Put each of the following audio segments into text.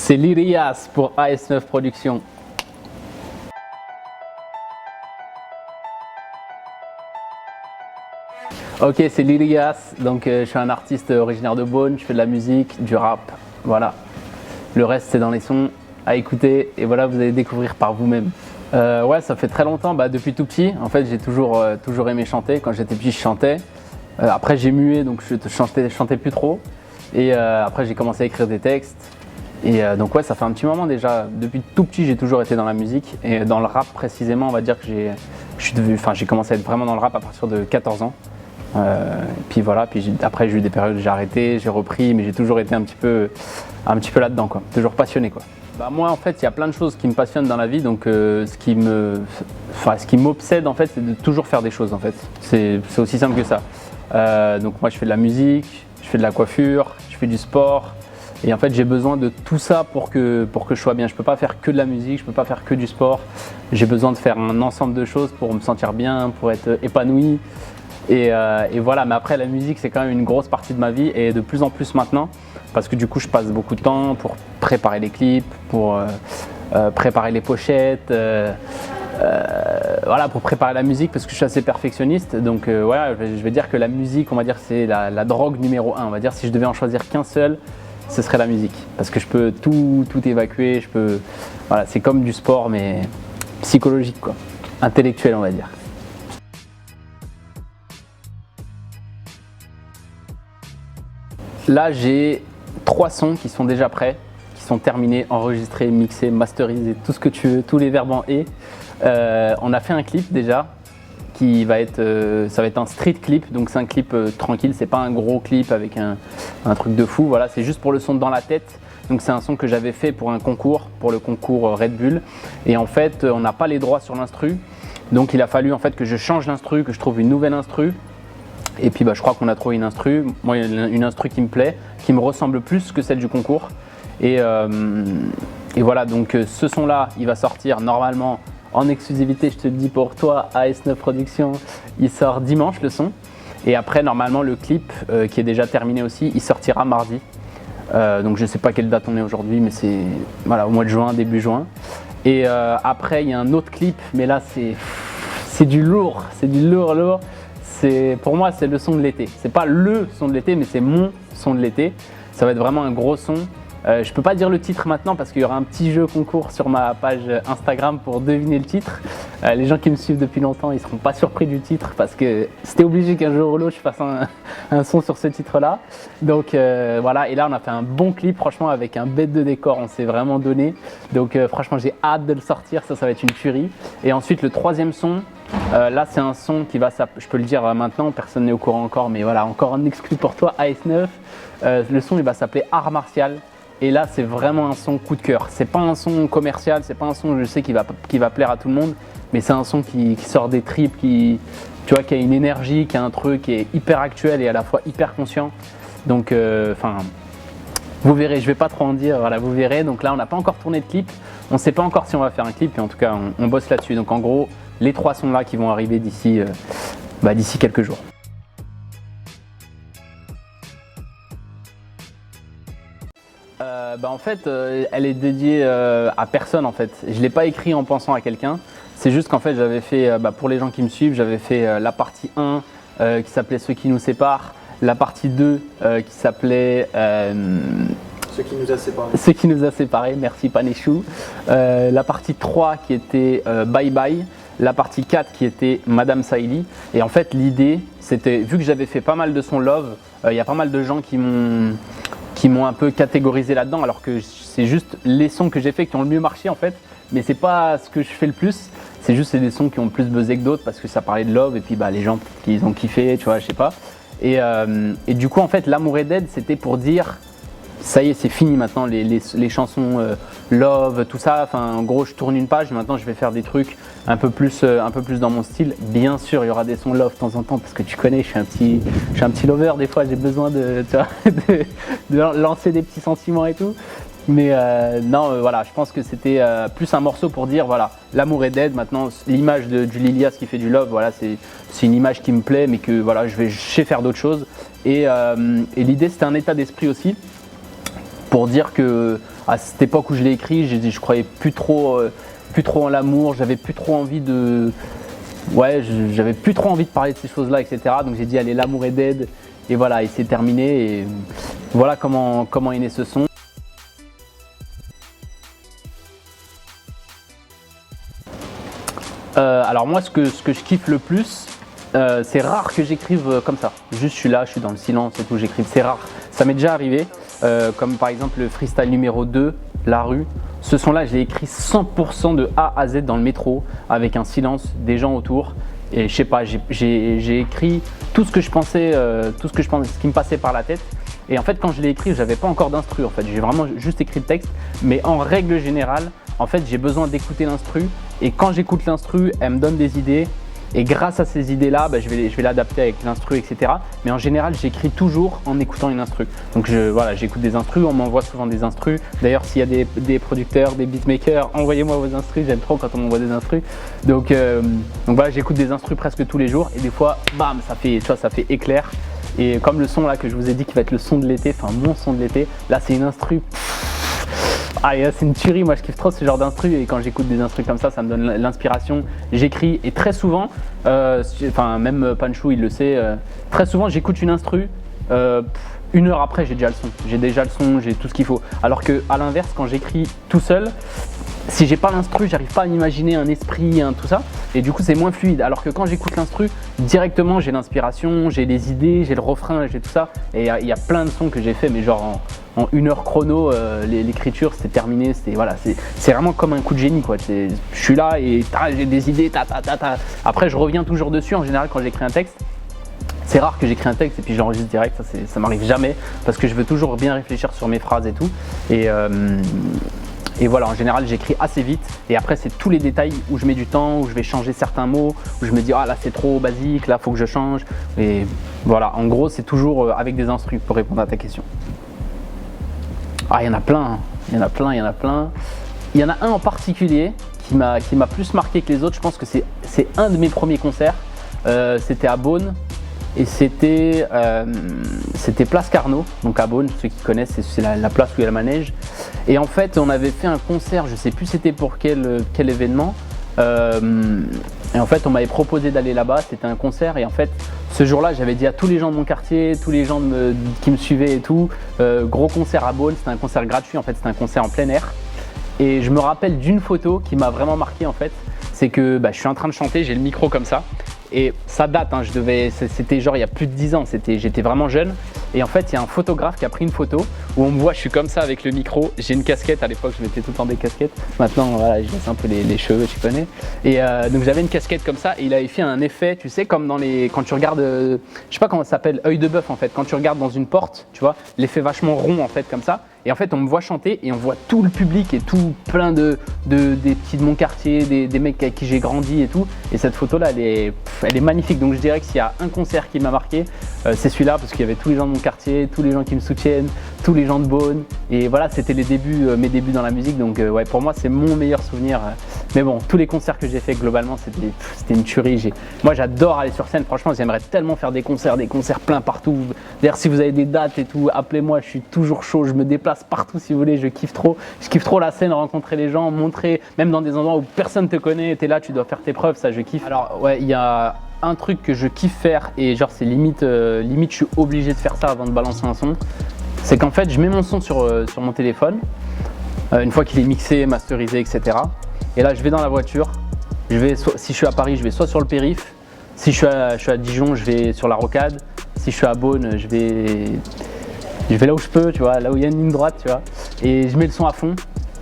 C'est Lirias pour AS9 Productions. Ok, c'est Lirias, donc je suis un artiste originaire de Beaune, je fais de la musique, du rap, voilà. Le reste c'est dans les sons à écouter et voilà, vous allez découvrir par vous-même. Ouais, ça fait très longtemps, depuis tout petit, en fait j'ai toujours aimé chanter. Quand j'étais petit je chantais, après j'ai mué donc je chantais plus trop et après j'ai commencé à écrire des textes. Et donc ouais, ça fait un petit moment déjà. Depuis tout petit, j'ai toujours été dans la musique et dans le rap précisément. On va dire que j'ai commencé à être vraiment dans le rap à partir de 14 ans. Puis voilà, après j'ai eu des périodes où j'ai arrêté, j'ai repris, mais j'ai toujours été un petit peu là-dedans, quoi. Toujours passionné, quoi. Moi en fait, il y a plein de choses qui me passionnent dans la vie, donc ce qui m'obsède en fait, c'est de toujours faire des choses en fait. C'est aussi simple que ça. Donc moi, je fais de la musique, je fais de la coiffure, je fais du sport. Et en fait, j'ai besoin de tout ça pour que je sois bien. Je ne peux pas faire que de la musique, je ne peux pas faire que du sport. J'ai besoin de faire un ensemble de choses pour me sentir bien, pour être épanoui. Et voilà, mais après la musique c'est quand même une grosse partie de ma vie et de plus en plus maintenant parce que du coup je passe beaucoup de temps pour préparer les clips, pour préparer les pochettes, voilà, pour préparer la musique parce que je suis assez perfectionniste. Donc voilà, je vais dire que la musique, on va dire c'est la drogue numéro 1. On va dire si je devais en choisir qu'un seul, ce serait la musique parce que je peux tout évacuer, voilà, c'est comme du sport mais psychologique quoi, intellectuel on va dire. Là, j'ai 3 sons qui sont déjà prêts, qui sont terminés, enregistrés, mixés, masterisés, tout ce que tu veux, tous les verbes en « et ». On a fait un clip déjà, ça va être un street clip, donc c'est un clip tranquille, c'est pas un gros clip avec un truc de fou, voilà, c'est juste pour le son dans la tête. Donc c'est un son que j'avais fait pour un concours, pour le concours Red Bull. Et en fait, on n'a pas les droits sur l'instru, donc il a fallu en fait que je change l'instru, que je trouve une nouvelle instru. Et puis je crois qu'on a trouvé une instru, moi une instru qui me plaît, qui me ressemble plus que celle du concours. Et voilà, donc ce son là, il va sortir normalement en exclusivité, je te le dis pour toi, AS9 Productions, il sort dimanche le son. Et après normalement le clip qui est déjà terminé aussi, il sortira mardi. Donc je ne sais pas quelle date on est aujourd'hui, mais c'est voilà, au mois de juin, début juin. Et après il y a un autre clip, mais là c'est du lourd, lourd. Pour moi, c'est le son de l'été. C'est pas le son de l'été, mais c'est mon son de l'été. Ça va être vraiment un gros son. Je peux pas dire le titre maintenant parce qu'il y aura un petit jeu concours sur ma page Instagram pour deviner le titre. Les gens qui me suivent depuis longtemps, ils seront pas surpris du titre parce que c'était obligé qu'un jour ou l'autre je fasse un son sur ce titre-là. Donc voilà, et là on a fait un bon clip, franchement, avec un bête de décor, on s'est vraiment donné. Donc franchement, j'ai hâte de le sortir, ça va être une tuerie. Et ensuite, le troisième son, là c'est un son qui va s'appeler, je peux le dire maintenant, personne n'est au courant encore, mais voilà, encore un exclu pour toi, AS9. Le son il va s'appeler Art Martial. Et là c'est vraiment un son coup de cœur. C'est pas un son commercial, c'est pas un son je sais qui va plaire à tout le monde, mais c'est un son qui sort des tripes, tu vois, qui a une énergie, qui a un truc qui est hyper actuel et à la fois hyper conscient. Donc vous verrez, je vais pas trop en dire, voilà, vous verrez. Donc là on n'a pas encore tourné de clip, on sait pas encore si on va faire un clip, mais en tout cas on bosse là-dessus. Donc en gros, les 3 sons là qui vont arriver d'ici quelques jours. En fait, elle est dédiée à personne en fait. Je ne l'ai pas écrit en pensant à quelqu'un. C'est juste qu'en fait, j'avais fait, pour les gens qui me suivent, j'avais fait la partie 1 qui s'appelait Ceux qui nous séparent, la partie 2 qui s'appelait Ce qui nous a séparés. Ce qui nous a séparés, merci Panéchou. La partie 3 qui était Bye Bye. La partie 4 qui était Madame Saïli. Et en fait, l'idée, c'était, vu que j'avais fait pas mal de sons love, il y a pas mal de gens qui m'ont un peu catégorisé là-dedans, alors que c'est juste les sons que j'ai fait qui ont le mieux marché en fait, mais c'est pas ce que je fais le plus, c'est des sons qui ont plus buzzé que d'autres parce que ça parlait de love et puis les gens qui ont kiffé, tu vois, je sais pas. Et du coup en fait, L'amour est dead, c'était pour dire ça y est, c'est fini maintenant les chansons love, tout ça. Enfin, en gros, je tourne une page. Maintenant, je vais faire des trucs un peu plus dans mon style. Bien sûr, il y aura des sons love de temps en temps parce que tu connais, je suis un petit lover. Des fois, j'ai besoin de lancer des petits sentiments et tout. Mais non, voilà, je pense que c'était plus un morceau pour dire voilà, l'amour est dead. Maintenant, l'image du Lilias qui fait du love, voilà, c'est une image qui me plaît, mais que voilà, je sais faire d'autres choses. Et l'idée, c'était un état d'esprit aussi. Pour dire que à cette époque où je l'ai écrit, je croyais plus trop en l'amour, j'avais plus trop envie de. Ouais, j'avais plus trop envie de parler de ces choses-là, etc. Donc j'ai dit allez, l'amour est dead. Et voilà, et c'est terminé. Et voilà comment est né ce son. Alors moi, ce que je kiffe le plus, c'est rare que j'écrive comme ça. Juste je suis là, je suis dans le silence et tout, j'écrive. C'est rare. Ça m'est déjà arrivé, comme par exemple le freestyle numéro 2, La Rue. Ce son-là, je l'ai écrit 100% de A à Z dans le métro, avec un silence, des gens autour. Et je sais pas, j'ai écrit tout ce que je pensais, ce qui me passait par la tête. Et en fait, quand je l'ai écrit, j'avais pas encore d'instru. En fait, j'ai vraiment juste écrit le texte. Mais en règle générale, en fait, j'ai besoin d'écouter l'instru. Et quand j'écoute l'instru, elle me donne des idées. Et grâce à ces idées-là, je vais l'adapter avec l'instru, etc. Mais en général, j'écris toujours en écoutant une instru. Donc voilà, j'écoute des instrus, on m'envoie souvent des instrus. D'ailleurs, s'il y a des producteurs, des beatmakers, envoyez-moi vos instrus, j'aime trop quand on m'envoie des instrus. Donc voilà, j'écoute des instrus presque tous les jours. Et des fois, bam, ça fait éclair. Et comme le son là que je vous ai dit qui va être le son de l'été, enfin mon son de l'été, là c'est une instru. Ah, c'est une tuerie, moi je kiffe trop ce genre d'instru et quand j'écoute des instrus comme ça me donne l'inspiration, j'écris et très souvent, même Panchou il le sait, très souvent j'écoute une instru, 1 heure après j'ai déjà le son, j'ai tout ce qu'il faut. Alors que à l'inverse, quand j'écris tout seul, si j'ai pas l'instru, j'arrive pas à imaginer un esprit, tout ça, et du coup c'est moins fluide. Alors que quand j'écoute l'instru, directement j'ai l'inspiration, j'ai les idées, j'ai le refrain, j'ai tout ça. Et il y a plein de sons que j'ai fait, mais genre en 1 heure chrono, l'écriture c'était terminé. C'est vraiment comme un coup de génie quoi. Je suis là et j'ai des idées, Après je reviens toujours dessus en général quand j'écris un texte. C'est rare que j'écris un texte et puis j'enregistre direct, ça m'arrive jamais parce que je veux toujours bien réfléchir sur mes phrases et tout. Et voilà, en général, j'écris assez vite et après, c'est tous les détails où je mets du temps, où je vais changer certains mots, où je me dis ah là c'est trop basique, là faut que je change. Et voilà, en gros, c'est toujours avec des instrus pour répondre à ta question. Ah, il y en a plein. Il y en a un en particulier qui m'a plus marqué que les autres. Je pense que c'est un de mes premiers concerts. C'était à Beaune. Et c'était Place Carnot, donc à Beaune, ceux qui connaissent, c'est la place où il y a le manège. Et en fait, on avait fait un concert, je sais plus c'était pour quel événement. Et en fait, on m'avait proposé d'aller là-bas, c'était un concert. Et en fait, ce jour-là, j'avais dit à tous les gens de mon quartier, tous les gens qui me suivaient et tout, gros concert à Beaune, c'était un concert gratuit, en fait, c'était un concert en plein air. Et je me rappelle d'une photo qui m'a vraiment marqué en fait, c'est que je suis en train de chanter, j'ai le micro comme ça. Et ça date, c'était genre il y a plus de 10 ans, j'étais vraiment jeune. Et en fait, il y a un photographe qui a pris une photo où on me voit, je suis comme ça avec le micro. J'ai une casquette, à l'époque je mettais tout le temps des casquettes. Maintenant, voilà, je laisse un peu les cheveux, tu connais. Et donc j'avais une casquette comme ça et il avait fait un effet, tu sais, comme quand tu regardes, je sais pas comment ça s'appelle, œil de bœuf en fait. Quand tu regardes dans une porte, tu vois, l'effet vachement rond en fait comme ça. Et en fait, on me voit chanter et on voit tout le public et tout plein des petits de mon quartier, des mecs avec qui j'ai grandi et tout. Et cette photo-là, elle est magnifique. Donc je dirais que s'il y a un concert qui m'a marqué, c'est celui-là parce qu'il y avait tous les gens de mon quartier, tous les gens qui me soutiennent, tous les gens de Beaune. Et voilà, c'était mes débuts dans la musique. Donc ouais, pour moi, c'est mon meilleur souvenir. Mais bon, tous les concerts que j'ai fait globalement, c'était une tuerie. Moi, j'adore aller sur scène. Franchement, j'aimerais tellement faire des concerts plein partout. D'ailleurs, si vous avez des dates et tout, appelez-moi. Je suis toujours chaud. Je me déplace partout si vous voulez. Je kiffe trop la scène, rencontrer les gens, montrer, même dans des endroits où personne te connaît. T'es là, tu dois faire tes preuves. Ça, je kiffe. Alors ouais, il y a un truc que je kiffe faire et genre c'est limite, je suis obligé de faire ça avant de balancer un son. C'est qu'en fait, je mets mon son sur mon téléphone une fois qu'il est mixé, masterisé, etc. Et là, je vais dans la voiture. Si je suis à Paris, je vais soit sur le périph'. Si je suis à Dijon, je vais sur la rocade. Si je suis à Beaune, je vais là où je peux, tu vois, là où il y a une ligne droite, tu vois. Et je mets le son à fond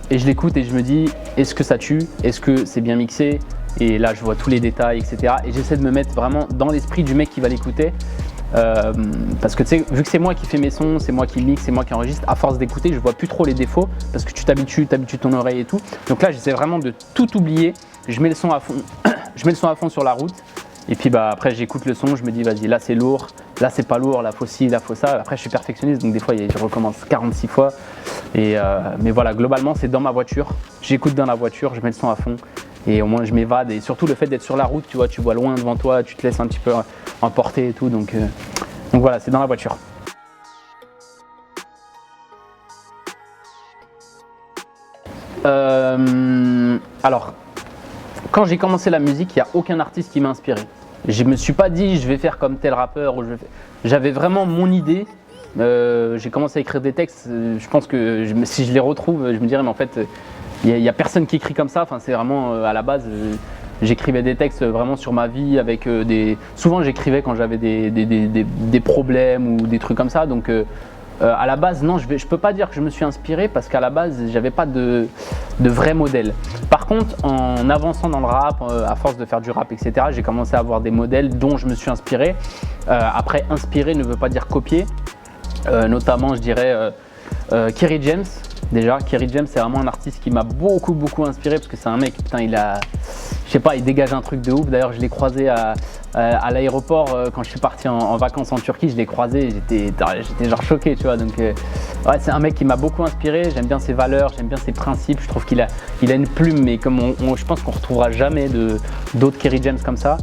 et je l'écoute et je me dis, est-ce que ça tue? Est-ce que c'est bien mixé? Et là, je vois tous les détails, etc. Et j'essaie de me mettre vraiment dans l'esprit du mec qui va l'écouter. Parce que tu sais, vu que c'est moi qui fais mes sons, c'est moi qui mixe, c'est moi qui enregistre, à force d'écouter, je vois plus trop les défauts parce que tu t'habitues ton oreille et tout. Donc là, j'essaie vraiment de tout oublier. Je mets le son à fond, sur la route. Et puis après, j'écoute le son, je me dis, vas-y, là c'est lourd, là c'est pas lourd, là faut ci, là faut ça. Après, je suis perfectionniste, donc des fois, je recommence 46 fois. Mais voilà, globalement, c'est dans ma voiture. J'écoute dans la voiture, je mets le son à fond. Et au moins je m'évade et surtout le fait d'être sur la route, tu vois loin devant toi, tu te laisses un petit peu emporter et tout, donc voilà, c'est dans la voiture. Alors, quand j'ai commencé la musique, il n'y a aucun artiste qui m'a inspiré. Je me suis pas dit je vais faire comme tel rappeur. J'avais vraiment mon idée. J'ai commencé à écrire des textes. Je pense que si je les retrouve, je me dirais mais en fait, il y a personne qui écrit comme ça. Enfin, c'est vraiment à la base. J'écrivais des textes vraiment sur ma vie avec Souvent, j'écrivais quand j'avais des problèmes ou des trucs comme ça. Donc, à la base, non, je peux pas dire que je me suis inspiré parce qu'à la base, j'avais pas de vrai modèle. Par contre, en avançant dans le rap, à force de faire du rap, etc., j'ai commencé à avoir des modèles dont je me suis inspiré. Après, inspiré ne veut pas dire copier. Notamment, je dirais Kerry James. Déjà, Kerry James, c'est vraiment un artiste qui m'a beaucoup inspiré parce que c'est un mec, putain, je sais pas, il dégage un truc de ouf. D'ailleurs, je l'ai croisé à l'aéroport quand je suis parti en vacances en Turquie. Je l'ai croisé, j'étais genre choqué, tu vois. Donc, ouais, c'est un mec qui m'a beaucoup inspiré. J'aime bien ses valeurs, j'aime bien ses principes. Je trouve qu'il a une plume, mais comme je pense qu'on retrouvera jamais d'autres Kerry James comme ça.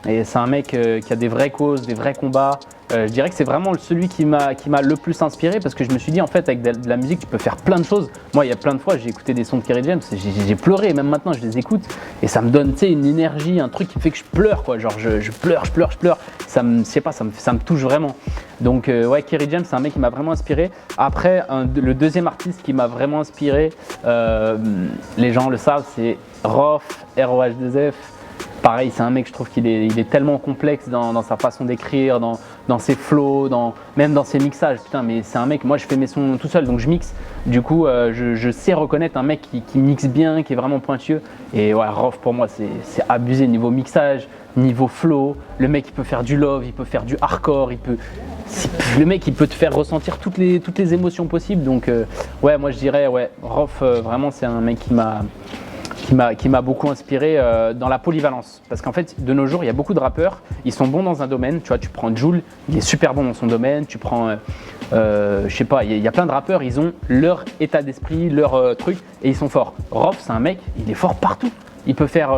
Et c'est un mec qui a des vraies causes, des vrais combats. Je dirais que c'est vraiment celui qui m'a le plus inspiré parce que je me suis dit en fait avec de la musique tu peux faire plein de choses. Moi il y a plein de fois j'ai écouté des sons de Kerry James et j'ai pleuré, même maintenant je les écoute et ça me donne une énergie, un truc qui me fait que je pleure quoi, genre je pleure. Ça me touche vraiment. Donc ouais, Kerry James c'est un mec qui m'a vraiment inspiré. Après le deuxième artiste qui m'a vraiment inspiré, les gens le savent, c'est Rof, ROH2F. Pareil, c'est un mec, je trouve qu'il est tellement complexe dans sa façon d'écrire, dans ses flows, même dans ses mixages. Putain, mais c'est un mec, moi je fais mes sons tout seul, donc je mixe. Du coup, je sais reconnaître un mec qui mixe bien, qui est vraiment pointueux. Et ouais, Rof pour moi, c'est abusé niveau mixage, niveau flow. Le mec, il peut faire du love, il peut faire du hardcore, le mec, il peut te faire ressentir toutes les émotions possibles. Donc, ouais, moi je dirais, ouais, Rof, vraiment, c'est un mec qui m'a beaucoup inspiré dans la polyvalence. Parce qu'en fait, de nos jours, il y a beaucoup de rappeurs, ils sont bons dans un domaine. Tu vois, tu prends Jul, il est super bon dans son domaine. Tu prends, je sais pas, il y a plein de rappeurs, ils ont leur état d'esprit, leur truc, et ils sont forts. Rof, c'est un mec, il est fort partout. Il peut faire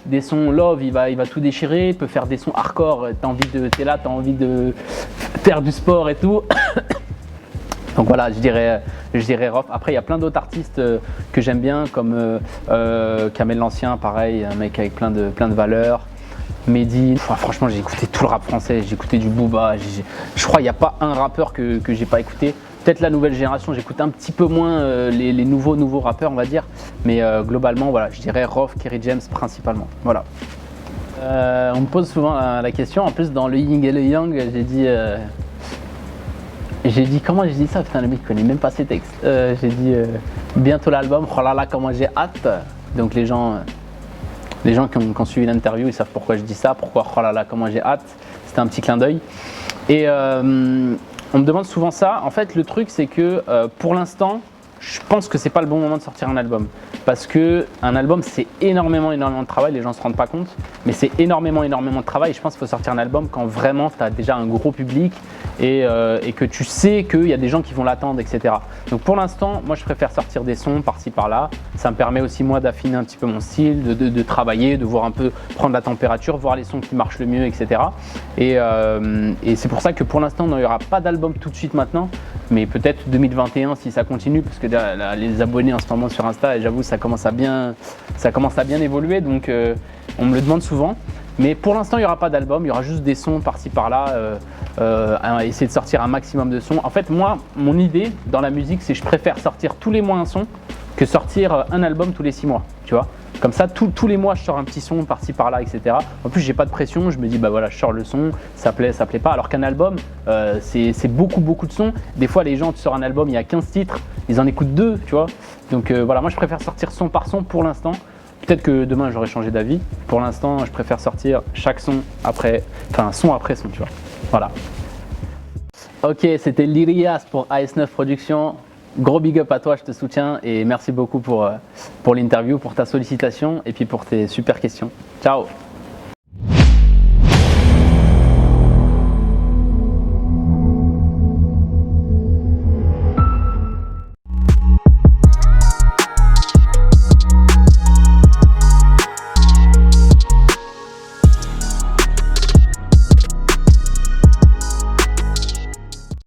des sons love, il va tout déchirer. Il peut faire des sons hardcore, t'es là, t'as envie de faire du sport et tout. Donc voilà, je dirais Rof. Après, il y a plein d'autres artistes que j'aime bien, comme Kamel l'Ancien, pareil, un mec avec plein de valeurs. Mehdi, franchement, j'ai écouté tout le rap français, j'ai écouté du Booba. Je crois qu'il n'y a pas un rappeur que j'ai pas écouté. Peut-être la nouvelle génération, j'écoute un petit peu moins les nouveaux rappeurs, on va dire. Mais globalement, voilà, je dirais Rof, Kerry James principalement. Voilà. On me pose souvent la question. En plus, dans le Yin et le Yang, j'ai dit comment j'ai dit ça, putain le mec connaît même pas ses textes. J'ai dit bientôt l'album, oh là là comment j'ai hâte. Donc les gens qui ont suivi l'interview, ils savent pourquoi je dis ça, pourquoi oh là là comment j'ai hâte. C'était un petit clin d'œil. Et on me demande souvent ça. En fait le truc c'est que pour l'instant, je pense que c'est pas le bon moment de sortir un album. Parce que un album c'est énormément de travail, les gens ne se rendent pas compte, mais c'est énormément de travail. Je pense qu'il faut sortir un album quand vraiment tu as déjà un gros public et que tu sais qu'il y a des gens qui vont l'attendre, etc. Donc pour l'instant, moi je préfère sortir des sons par-ci par-là. Ça me permet aussi moi d'affiner un petit peu mon style, de travailler, de voir un peu, prendre la température, voir les sons qui marchent le mieux, etc. Et c'est pour ça que pour l'instant, il n'y aura pas d'album tout de suite maintenant, mais peut-être 2021 si ça continue, parce que les abonnés en ce moment sur Insta, et j'avoue, ça commence à bien évoluer, donc on me le demande souvent. Mais pour l'instant, il n'y aura pas d'album, il y aura juste des sons par-ci par-là, essayer de sortir un maximum de sons. En fait, moi, mon idée dans la musique, c'est que je préfère sortir tous les mois un son que sortir un album tous les 6 mois, tu vois. Comme ça, tous les mois, je sors un petit son par-ci par-là, etc. En plus, j'ai pas de pression, je me dis, bah voilà, je sors le son, ça plaît pas. Alors qu'un album, c'est beaucoup de sons. Des fois, les gens, tu sors un album, il y a 15 titres, ils en écoutent 2, tu vois. Donc voilà, moi, je préfère sortir son par son pour l'instant. Peut-être que demain, j'aurai changé d'avis. Pour l'instant, je préfère sortir chaque son après son, tu vois. Voilà. Ok, c'était Lyrias pour AS9 Productions. Gros big up à toi, je te soutiens et merci beaucoup pour l'interview, pour ta sollicitation et puis pour tes super questions. Ciao!